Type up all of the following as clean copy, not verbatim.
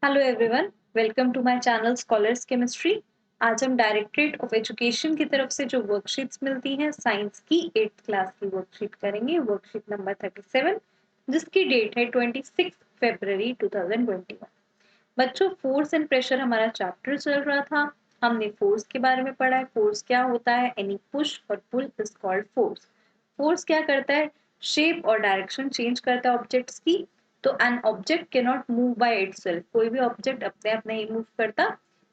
Hello everyone, welcome to my channel scholars chemistry. आज हम directorate of education की तरफ से जो वर्कशीट्स मिलती हैं साइंस की 8th क्लास की वर्कशीट करेंगे, वर्कशीट नंबर 37 जिसकी डेट है 26 फरवरी 2021। बच्चों, फोर्स एंड प्रेशर हमारा चैप्टर चल रहा था। हमने फोर्स के बारे में पढ़ा है। फोर्स क्या होता है? एनी पुश और pull is called force. Force क्या करता है? शेप और डायरेक्शन चेंज करता है ऑब्जेक्ट्स की। तो an object can not move by itself, कोई भी ऑब्जेक्ट अपने आप नहीं मूव करता,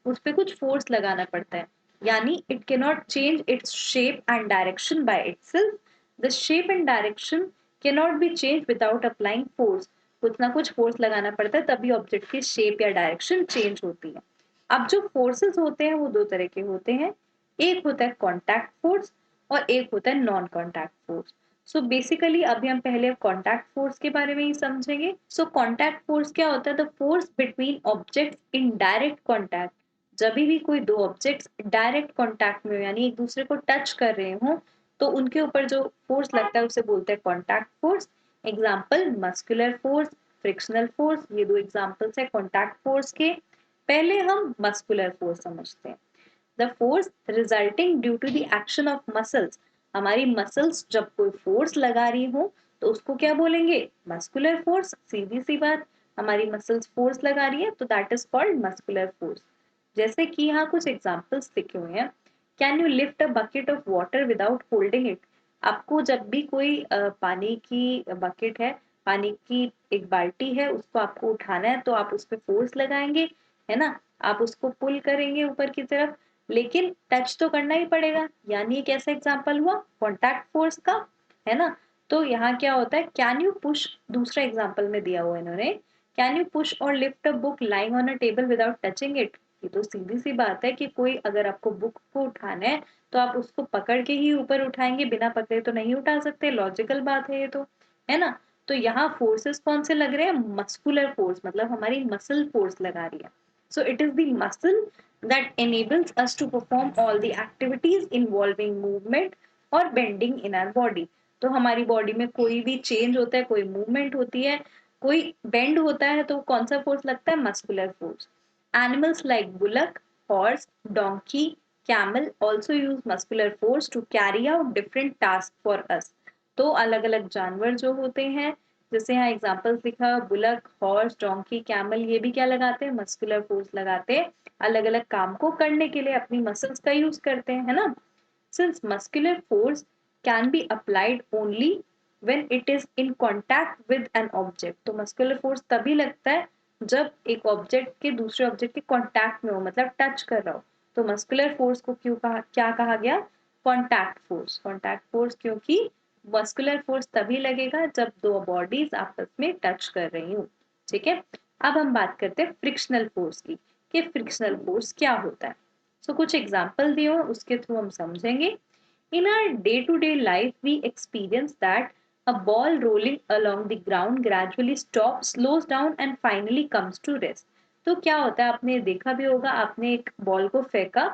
उस पर कुछ फोर्स लगाना पड़ता है। यानी it can not change its shape and direction by itself. The shape and direction can not be change without applying force. कुछ ना कुछ फोर्स लगाना पड़ता है तभी ऑब्जेक्ट की शेप या डायरेक्शन चेंज होती है। अब जो फोर्सेस होते हैं वो दो तरह के होते हैं। एक होता है कॉन्टैक्ट फोर्स और एक होता है non contact force. So basically अभी हम पहले कॉन्टैक्ट फोर्स के बारे में ही समझेंगे। सो कॉन्टैक्ट फोर्स क्या होता है? The force between objects in direct contact. जब भी कोई दो ऑब्जेक्ट्स डायरेक्ट कॉन्टैक्ट में यानी एक दूसरे को टच कर रहे हो तो उनके ऊपर जो फोर्स लगता है उसे बोलते हैं contact force. Example muscular force, frictional force, ये दो एग्जाम्पल्स है कॉन्टैक्ट फोर्स के। पहले हम मस्कुलर फोर्स समझते हैं। The force resulting due to the action of muscles. हमारी मसल्स जब कोई फोर्स लगा रही हो तो उसको क्या बोलेंगे? Muscular force. सीधी सी बात, हमारी मसल्स फोर्स लगा रही है तो that is called muscular force. जैसे कि यहाँ कुछ एग्जांपल्स लिखे हुए हैं। Can you lift a bucket of water without holding it? आपको जब भी कोई पानी की बकेट है, पानी की एक बाल्टी है, उसको आपको उठाना है तो आप उस पर फोर्स लगाएंगे, है ना? आप उसको पुल करेंगे ऊपर की तरफ, लेकिन टच तो करना ही पड़ेगा। यानी एक ऐसा एग्जांपल हुआ कॉन्टैक्ट फोर्स का, है ना? तो यहाँ क्या होता है? कैन यू पुश, दूसरा एग्जांपल में दिया हुआ इन्होंने, कैन यू पुश और lift a book lying on a table without touching it? ये तो सीधी सी बात है कि कोई अगर आपको बुक को उठाना है तो आप उसको पकड़ के ही ऊपर उठाएंगे, बिना पकड़े तो नहीं उठा सकते। लॉजिकल बात है ये तो, है ना? तो यहाँ फोर्सेस कौन से लग रहे हैं? मस्कुलर फोर्स, मतलब हमारी मसल फोर्स लगा रही है। So it is the muscle that enables us to perform all the activities involving movement और bending in our body। तो हमारी बॉडी में कोई भी चेंज होता है, कोई मूवमेंट होती है, कोई बेंड होता है तो कौन सा फोर्स लगता है? Muscular force. Animals like bullock, horse, donkey, camel also use muscular force to carry out different task for us. तो अलग अलग जानवर जो होते हैं, जैसे यहाँ एग्जांपल्स लिखा, बुलक, हॉर्स, डोंकी, कैमल, ये भी क्या लगाते हैं? मस्कुलर फोर्स लगाते हैं। अलग अलग काम को करने के लिए अपनी मसल्स का यूज करते हैं, है ना? Since muscular force can be applied only when it is in contact with an object. तो मस्कुलर फोर्स तभी लगता है जब एक ऑब्जेक्ट के दूसरे ऑब्जेक्ट के कांटेक्ट में हो, मतलब टच कर रहा हो। तो मस्कुलर फोर्स को क्यों कहा, क्या कहा गया? Contact force. कांटेक्ट फोर्स क्योंकि मस्कुलर फोर्स तभी लगेगा जब दो बॉडीज आपस में टच कर रही हो। ठीक है, अब हम बात करते हैं फ्रिक्शनल फोर्स की, कि फ्रिक्शनल फोर्स क्या होता है। सो कुछ एग्जांपल दिए हो उसके थ्रू हम समझेंगे। In our day-to-day life, we experience that a ball rolling along the ground gradually stops, slows down and finally comes to rest। तो क्या होता है, आपने देखा भी होगा, आपने एक बॉल को फेंका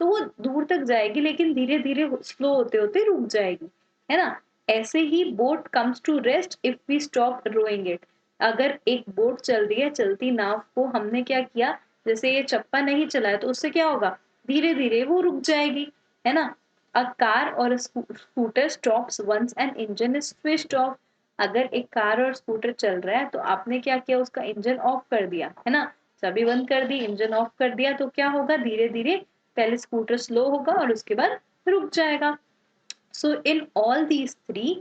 तो वो दूर तक जाएगी लेकिन धीरे धीरे स्लो होते होते रुक जाएगी, है ना? ऐसे ही boat comes to rest if we stop rowing it. अगर एक बोट चल रही है, चलती नाव को हमने क्या किया, जैसे ये चप्पा नहीं चलाया तो उससे क्या होगा? धीरे धीरे वो रुक जाएगी, है ना? A car or a scooter stops once an engine is switched off। अगर एक कार और स्कूटर चल रहा है तो आपने क्या किया? उसका इंजन ऑफ कर दिया, है ना? चाबी बंद कर दी, इंजन ऑफ कर दिया तो क्या होगा? धीरे धीरे पहले स्कूटर स्लो होगा और उसके बाद रुक जाएगा। So in all these three,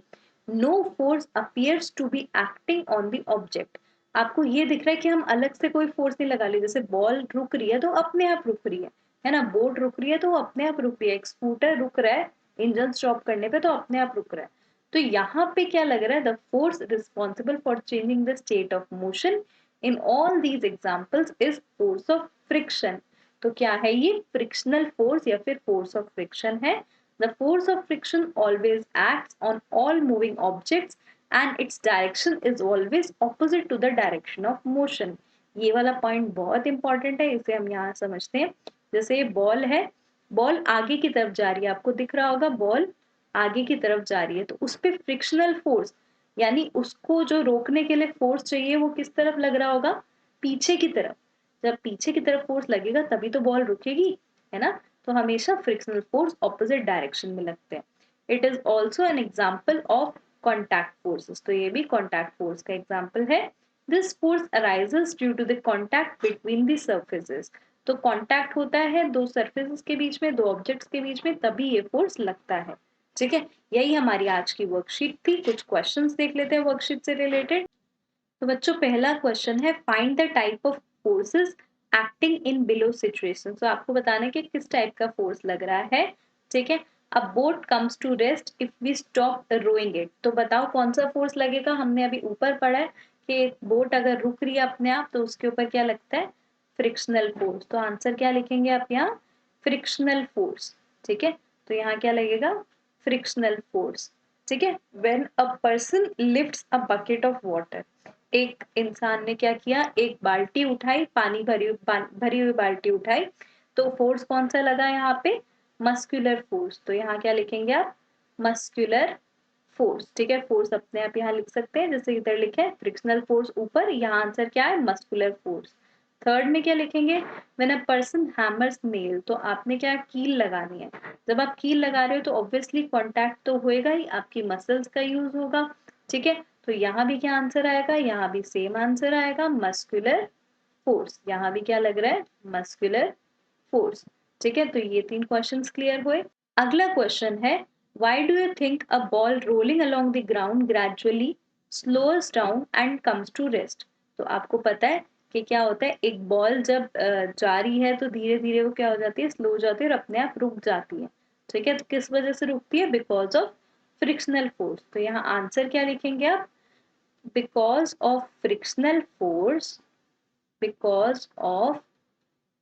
no force appears to be acting on the object। आपको ये दिख रहा है कि हम अलग से कोई फोर्स नहीं लगा रहे। जैसे बॉल रुक रही है तो अपने आप रुक रही है ना? बोट रुक रही है तो अपने आप रुक रही है। एक स्कूटर रुक रहा है इंजन स्टॉप करने पे तो अपने आप रुक रहा है। तो यहाँ पे क्या लग रहा है? The force responsible for changing the state of motion in all these examples is force of friction. तो क्या है ये? फ्रिक्शनल फोर्स या फिर फोर्स ऑफ फ्रिक्शन है। The force of friction always acts on all moving objects and its direction is always opposite to the direction of motion। ये वाला point बहुत इंपॉर्टेंट है, इसे हम यहाँ समझते हैं। जैसे ये बॉल है, बॉल आगे की तरफ जा रही है, आपको दिख रहा होगा बॉल आगे की तरफ जा रही है तो उस पे फ्रिक्शनल फोर्स यानी उसको जो रोकने के लिए फोर्स चाहिए वो किस तरफ लग रहा होगा? पीछे की तरफ। जब पीछे की तरफ फोर्स लगेगा तभी तो बॉल रुकेगी, है ना? तो हमेशा फ्रिक्शनल फोर्स ऑपोजिट डायरेक्शन में लगते हैं। It is also an example of contact forces, तो ये भी कॉन्टैक्ट फोर्स का एग्जाम्पल है। This force arises due to the contact between the surfaces, तो कॉन्टैक्ट होता है दो सर्फेसेस के बीच में, दो ऑब्जेक्ट्स के बीच में, तभी ये फोर्स लगता है। ठीक है, यही हमारी आज की वर्कशीट थी। कुछ क्वेश्चंस देख लेते हैं वर्कशीट से रिलेटेड। तो बच्चों पहला क्वेश्चन है find the type of forces acting in below situation, तो आपको बताना है कि किस टाइप का फोर्स लग रहा है। ठीक है, a boat comes to rest if we stop rowing it, तो बताओ कौन सा फोर्स लगेगा। हमने अभी ऊपर पढ़ा है कि बोट अगर रुक रही है अपने आप तो उसके ऊपर क्या लगता है, फ्रिक्शनल फोर्स। तो आंसर क्या लिखेंगे आप यहाँ, फ्रिक्शनल फोर्स। ठीक है, तो यहाँ क्या लगेगा, फ्रिक्शनल फोर्स। ठीक है, when a person lifts a bucket of water, एक इंसान ने क्या किया, एक बाल्टी उठाई, पानी भरी हुई बाल्टी उठाई, तो फोर्स कौन सा लगा यहाँ पे, मस्कुलर फोर्स। तो यहाँ क्या लिखेंगे आप, मस्कुलर फोर्स। ठीक है, फोर्स अपने आप यहाँ लिख सकते हैं, जैसे इधर लिखे है फ्रिक्शनल फोर्स ऊपर, यहाँ आंसर क्या है, मस्कुलर फोर्स। थर्ड में क्या लिखेंगे, when a person hammers nail, तो आपने क्या कील लगानी है। जब आप कील लगा रहे हो तो ऑब्वियसली कांटेक्ट तो होएगा ही, आपकी मसल्स का यूज होगा। ठीक है, तो यहाँ भी क्या आंसर आएगा, यहाँ भी सेम आंसर आएगा, मस्कुलर फोर्स। यहाँ भी क्या लग रहा है, मस्कुलर फोर्स। ठीक है, तो ये तीन क्वेश्चंस क्लियर हुए। अगला क्वेश्चन है, why do you think a ball rolling along the ground gradually slows down and comes to rest, तो आपको पता है कि क्या होता है, एक बॉल जब जा रही है तो धीरे धीरे वो क्या हो जाती है, स्लो हो जाती है और अपने आप रुक जाती है। ठीक है, तो किस वजह से रुकती है, बिकॉज ऑफ फ्रिक्शनल फोर्स। तो यहाँ आंसर क्या लिखेंगे आप, because of frictional force, because of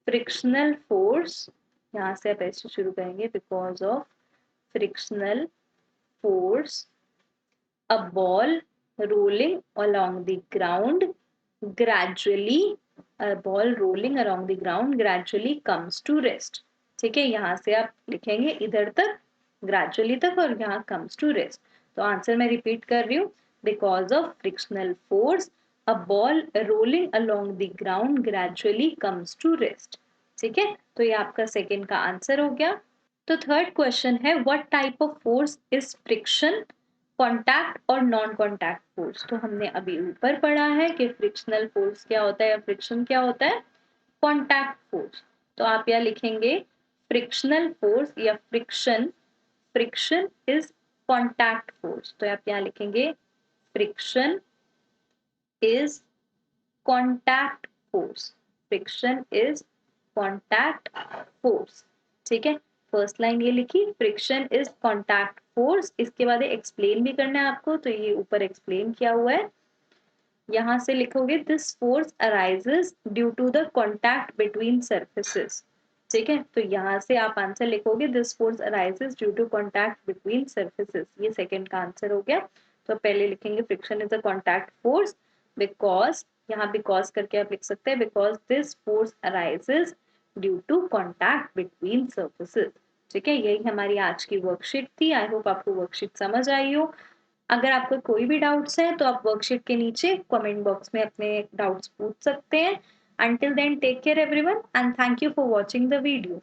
frictional force, यहाँ से आप ऐसे शुरू करेंगे, because of frictional force a ball rolling along the ground gradually, a ball rolling along the ground gradually comes to rest। ठीक है, यहाँ से आप लिखेंगे इधर तक gradually तक और यहाँ comes to rest। तो आंसर मैं रिपीट कर रही हूँ, because of frictional force a ball rolling along the ground gradually comes to rest। ठीक है, तो ये आपका सेकंड का आंसर हो गया। तो थर्ड क्वेश्चन है, what type of force is friction, contact और नॉन कॉन्टैक्ट फोर्स। तो हमने अभी ऊपर पढ़ा है कि फ्रिक्शनल फोर्स क्या होता है या फ्रिक्शन क्या होता है, कॉन्टैक्ट फोर्स। तो आप यहाँ लिखेंगे फ्रिक्शनल फोर्स या friction, friction is contact force. तो आप यहाँ लिखेंगे friction is contact force, friction is contact force. ठीक है, फर्स्ट लाइन ये लिखी, फ्रिक्शन इज कॉन्टैक्ट फोर्स, इसके बाद एक्सप्लेन भी करना है आपको, तो ये ऊपर एक्सप्लेन किया हुआ है। यहां से लिखोगे this force arises due to the contact between surfaces. ठीक है, तो यहाँ से आप आंसर लिखोगे this force arises due to contact between surfaces, ये सेकंड का आंसर हो गया। तो पहले लिखेंगे friction is a contact force because, यहाँ बिकॉज करके आप लिख सकते हैं, because this force arises due to contact between surfaces. ठीक है, यही हमारी आज की वर्कशीट थी। आई होप आपको वर्कशीट समझ आई हो। अगर आपको कोई भी डाउट्स हैं तो आप वर्कशीट के नीचे कमेंट बॉक्स में अपने डाउट्स पूछ सकते हैं। Until then take care everyone and thank you for watching the video.